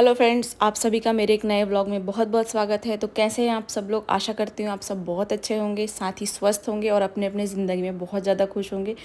Hello friends, आप सभी का मेरे एक नए व्लॉग में बहुत बहुत स्वागत है। तो कैसे हैं आप सब लोग। आशा करती हूँ आप सब बहुत अच्छे होंगे, साथ ही स्वस्थ होंगे और अपने अपने ज़िंदगी में बहुत ज़्यादा खुश होंगे।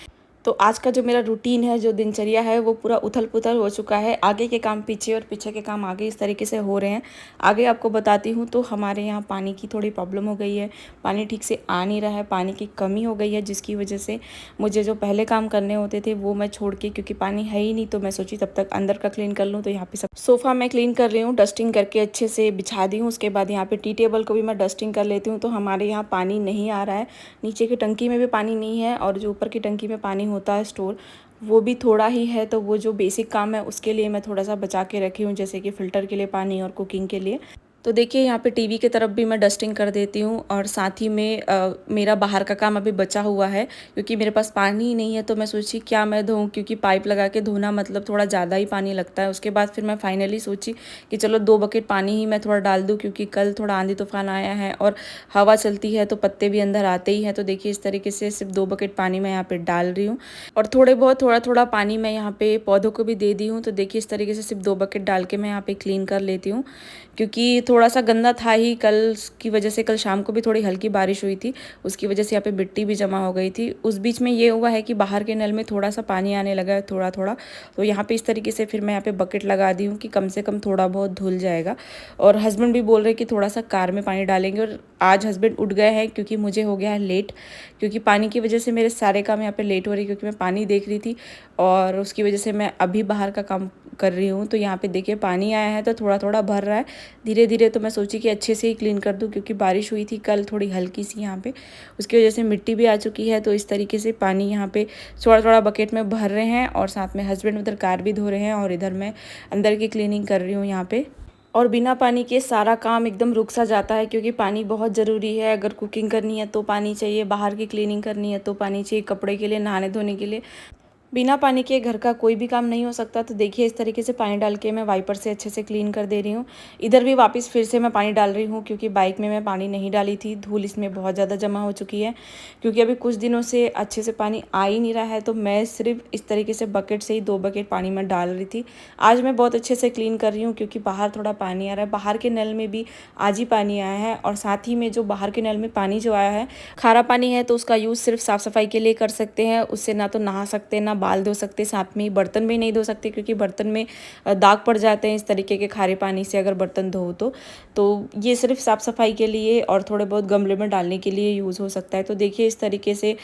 तो आज का जो मेरा रूटीन है, जो दिनचर्या है, वो पूरा उथल-पुथल हो चुका है। आगे के काम पीछे और पीछे के काम आगे, इस तरीके से हो रहे हैं। आगे आपको बताती हूँ। तो हमारे यहाँ पानी की थोड़ी प्रॉब्लम हो गई है, पानी ठीक से आ नहीं रहा है, पानी की कमी हो गई है, जिसकी वजह से मुझे जो पहले काम करने होते थे वो मैं छोड़ के, क्योंकि पानी है ही नहीं, तो मैं सोची तब तक अंदर का क्लीन कर लूँ। तो यहाँ पे सब सोफ़ा मैं क्लीन कर रही हूँ, डस्टिंग करके अच्छे से बिछा दी हूँ। उसके बाद यहाँ पे टी टेबल को भी मैं डस्टिंग कर लेती हूँ। तो हमारे यहाँ पानी नहीं आ रहा है, नीचे की टंकी में भी पानी नहीं है, और जो ऊपर की टंकी में पानी होता है स्टोर, वो भी थोड़ा ही है। तो वो जो बेसिक काम है उसके लिए मैं थोड़ा सा बचा के रखी हूँ, जैसे कि फ़िल्टर के लिए पानी और कुकिंग के लिए। तो देखिए यहाँ पे टीवी की तरफ भी मैं डस्टिंग कर देती हूँ, और साथ ही में मेरा बाहर का काम अभी बचा हुआ है, क्योंकि मेरे पास पानी ही नहीं है। तो मैं सोची क्या मैं धोऊँ, क्योंकि पाइप लगा के धोना मतलब थोड़ा ज़्यादा ही पानी लगता है। उसके बाद फिर मैं फाइनली सोची कि चलो 2 बकेट पानी ही मैं थोड़ा डाल दूँ, क्योंकि कल थोड़ा आंधी तूफान आया है और हवा चलती है तो पत्ते भी अंदर आते ही हैं। तो देखिए इस तरीके से सिर्फ 2 बकेट पानी मैं यहाँ पे डाल रही हूँ, और थोड़े बहुत थोड़ा थोड़ा पानी मैं यहाँ पे पौधों को भी दे दी हूँ। तो देखिए इस तरीके से सिर्फ 2 बकेट डाल के मैं यहाँ पे क्लीन कर लेती हूँ, क्योंकि थोड़ा सा गंदा था ही कल की वजह से। कल शाम को भी थोड़ी हल्की बारिश हुई थी, उसकी वजह से यहाँ पे मिट्टी भी जमा हो गई थी। उस बीच में ये हुआ है कि बाहर के नल में थोड़ा सा पानी आने लगा है, थोड़ा थोड़ा। तो यहाँ पे इस तरीके से फिर मैं यहाँ पे बकेट लगा दी हूँ कि कम से कम थोड़ा बहुत धुल जाएगा। और हस्बैंड भी बोल रहे कि थोड़ा सा कार में पानी डालेंगे, और आज हस्बैंड उठ गए हैं क्योंकि मुझे हो गया है लेट, क्योंकि पानी की वजह से मेरे सारे काम यहाँ पे लेट हो रही है, क्योंकि मैं पानी देख रही थी और उसकी वजह से मैं अभी बाहर का काम कर रही हूँ। तो यहाँ पे देखिए पानी आया है तो थोड़ा थोड़ा भर रहा है धीरे धीरे। तो मैं सोची कि अच्छे से ही क्लीन कर दूँ, क्योंकि बारिश हुई थी कल थोड़ी हल्की सी यहाँ पे, उसकी वजह से मिट्टी भी आ चुकी है। तो इस तरीके से पानी यहाँ पे थोड़ा थोड़ा बकेट में भर रहे हैं, और साथ में हस्बैंड उधर कार भी धो रहे हैं, और इधर मैं अंदर की क्लीनिंग कर रही हूँ यहाँ पे। और बिना पानी के सारा काम एकदम रुक सा जाता है, क्योंकि पानी बहुत ज़रूरी है। अगर कुकिंग करनी है तो पानी चाहिए, बाहर की क्लीनिंग करनी है तो पानी चाहिए, कपड़े के लिए, नहाने धोने के लिए बिना पानी के घर का कोई भी काम नहीं हो सकता। तो देखिए इस तरीके से पानी डाल के मैं वाइपर से अच्छे से क्लीन कर दे रही हूँ। इधर भी वापस फिर से मैं पानी डाल रही हूँ, क्योंकि बाइक में मैं पानी नहीं डाली थी, धूल इसमें बहुत ज़्यादा जमा हो चुकी है, क्योंकि अभी कुछ दिनों से अच्छे से पानी आ ही नहीं रहा है। तो मैं सिर्फ इस तरीके से बकेट से ही 2 बकेट पानी मैं डाल रही थी। आज मैं बहुत अच्छे से क्लीन कर रही हूँ, क्योंकि बाहर थोड़ा पानी आ रहा है। बाहर के नल में भी आज ही पानी आया है, और साथ ही में जो बाहर के नल में पानी जो आया है, खारा पानी है, तो उसका यूज़ सिर्फ साफ़ सफाई के लिए कर सकते हैं। उससे ना तो नहा सकते, ना बाल धो सकते, साथ में बर्तन भी नहीं धो सकते, क्योंकि बर्तन में दाग पड़ जाते हैं इस तरीके के खारे पानी से अगर बर्तन धो। तो ये सिर्फ साफ़ सफाई के लिए और थोड़े बहुत गमले में डालने के लिए यूज़ हो सकता है। तो देखिए इस तरीके से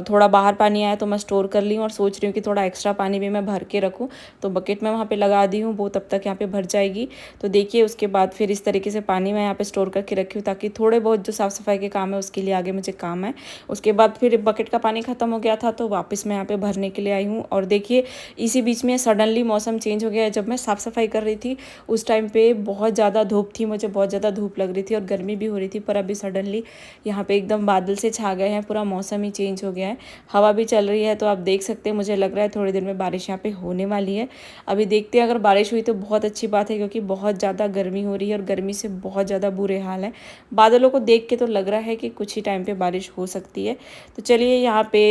थोड़ा बाहर पानी आया तो मैं स्टोर कर ली हूँ, और सोच रही हूँ कि थोड़ा एक्स्ट्रा पानी भी मैं भर के रखूँ। तो बकेट में वहाँ पर लगा दी हूँ, वो तब तक यहाँ पर भर जाएगी। तो देखिए उसके बाद फिर इस तरीके से पानी मैं यहाँ पर स्टोर करके रखी हूँ, ताकि थोड़े बहुत जो साफ़ सफाई के काम है उसके लिए आगे मुझे काम है। उसके बाद फिर बकेट का पानी ख़त्म हो गया था, तो वापस मैं यहाँ पे भरने के लिए आई हूँ। और देखिए इसी बीच में सडनली मौसम चेंज हो गया। जब मैं साफ़ सफाई कर रही थी उस टाइम पे बहुत ज़्यादा धूप थी, मुझे बहुत ज़्यादा धूप लग रही थी और गर्मी भी हो रही थी। पर अभी सडनली यहाँ पे एकदम बादल से छा गए हैं, पूरा मौसम ही चेंज हो गया है, हवा भी चल रही है। तो आप देख सकते हैं, मुझे लग रहा है थोड़ी देर में बारिश यहाँ पे होने वाली है। अभी देखते हैं, अगर बारिश हुई तो बहुत अच्छी बात है, क्योंकि बहुत ज़्यादा गर्मी हो रही है और गर्मी से बहुत ज़्यादा बुरे हाल है। बादलों को देख के तो लग रहा है कि कुछ ही टाइम पे बारिश हो सकती है। तो चलिए यहाँ पे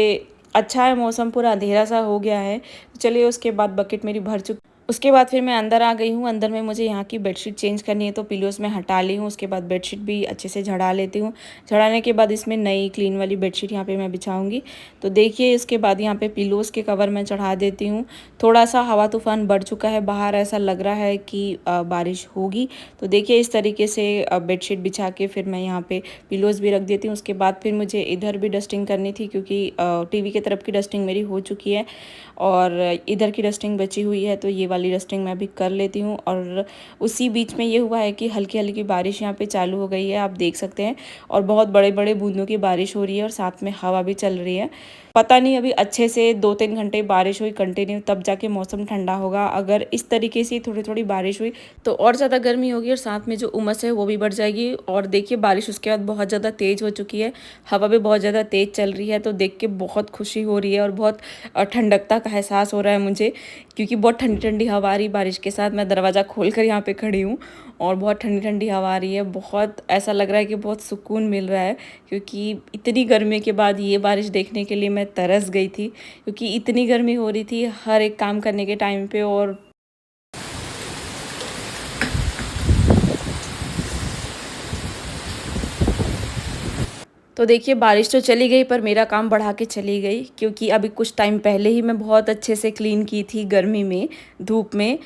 अच्छा है, मौसम पूरा अंधेरा सा हो गया है। तो चलिए उसके बाद बकेट मेरी भर चुकी। उसके बाद फिर मैं अंदर आ गई हूँ। अंदर में मुझे यहाँ की बेडशीट चेंज करनी है, तो पिलोज़ में हटा ली हूँ। उसके बाद बेडशीट भी अच्छे से झड़ा लेती हूँ। झड़ाने के बाद इसमें नई क्लीन वाली बेडशीट यहाँ पे मैं बिछाऊँगी। तो देखिए इसके बाद यहाँ पे पिलोज़ के कवर मैं चढ़ा देती हूँ। थोड़ा सा हवा तूफान बढ़ चुका है बाहर, ऐसा लग रहा है कि बारिश होगी। तो देखिए इस तरीके से बेडशीट बिछा के फिर मैं यहाँ पे पिलोज़ भी रख देती हूँ। उसके बाद फिर मुझे इधर भी डस्टिंग करनी थी, क्योंकि टीवी की तरफ की डस्टिंग मेरी हो चुकी है और इधर की डस्टिंग बची हुई है। तो ये वाली डस्टिंग मैं भी कर लेती हूँ। और उसी बीच में ये हुआ है कि हल्की हल्की बारिश यहाँ पे चालू हो गई है, आप देख सकते हैं, और बहुत बड़े बड़े बूंदों की बारिश हो रही है, और साथ में हवा भी चल रही है। पता नहीं अभी अच्छे से 2-3 घंटे बारिश हुई कंटिन्यू, तब जाके मौसम ठंडा होगा। अगर इस तरीके से थोड़ी थोड़ी बारिश हुई तो और ज़्यादा गर्मी होगी, और साथ में जो उमस है वो भी बढ़ जाएगी। और देखिए बारिश उसके बाद बहुत ज़्यादा तेज़ हो चुकी है, हवा भी बहुत ज़्यादा तेज़ चल रही है। तो देख के बहुत खुशी हो रही है, और बहुत ठंडकता का एहसास हो रहा है मुझे, क्योंकि बहुत ठंडी ठंडी हवा आ रही बारिश के साथ। मैं दरवाज़ा खोल कर यहाँ पे खड़ी हूँ, और बहुत ठंडी ठंडी हवा आ रही है। बहुत ऐसा लग रहा है कि बहुत सुकून मिल रहा है, क्योंकि इतनी गर्मी के बाद ये बारिश देखने के लिए मैं तरस गई थी, क्योंकि इतनी गर्मी हो रही थी हर एक काम करने के टाइम पे। और तो देखिए बारिश तो चली गई पर मेरा काम बढ़ा के चली गई, क्योंकि अभी कुछ टाइम पहले ही मैं बहुत अच्छे से क्लीन की थी गर्मी में, धूप में।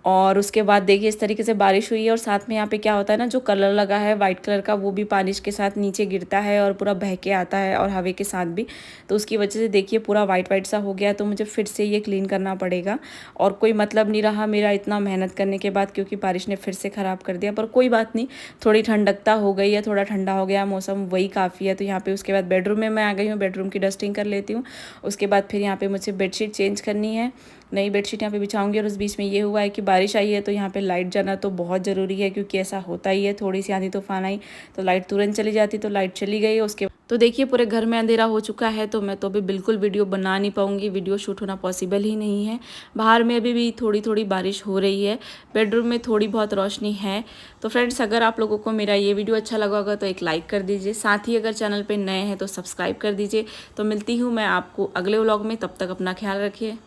और उसके बाद देखिए इस तरीके से बारिश हुई है और साथ में यहाँ पे क्या होता है ना, जो कलर लगा है वाइट कलर का वो भी बारिश के साथ नीचे गिरता है और पूरा बह के आता है और हवा के साथ भी। तो उसकी वजह से देखिए पूरा वाइट वाइट सा हो गया, तो मुझे फिर से ये क्लीन करना पड़ेगा। और कोई मतलब नहीं रहा मेरा इतना मेहनत करने के बाद, क्योंकि बारिश ने फिर से ख़राब कर दिया। पर कोई बात नहीं, थोड़ी ठंडकता हो गई है, थोड़ा ठंडा हो गया मौसम, वही काफ़ी है। तो यहाँ पे उसके बाद बेडरूम में मैं आ गई हूँ, बेडरूम की डस्टिंग कर लेती हूँ। उसके बाद फिर यहाँ पे मुझे बेडशीट चेंज करनी है, नई बेडशीट यहाँ पे बिछाऊंगी। और उस बीच में ये हुआ है कि बारिश आई है तो यहाँ पे लाइट जाना तो बहुत ज़रूरी है, क्योंकि ऐसा होता ही है, थोड़ी सी आंधी तूफान आई तो लाइट तुरंत चली जाती। तो लाइट चली गई है। उसके तो देखिए पूरे घर में अंधेरा हो चुका है, तो मैं तो अभी बिल्कुल वीडियो बना नहीं पाऊंगी, वीडियो शूट होना पॉसिबल ही नहीं है। बाहर में अभी भी थोड़ी थोड़ी बारिश हो रही है, बेडरूम में थोड़ी बहुत रोशनी है। तो फ्रेंड्स, अगर आप लोगों को मेरा ये वीडियो अच्छा लगा होगा तो एक लाइक कर दीजिए, साथ ही अगर चैनल पर नए हैं तो सब्सक्राइब कर दीजिए। तो मिलती हूँ मैं आपको अगले व्लॉग में, तब तक अपना ख्याल रखिए।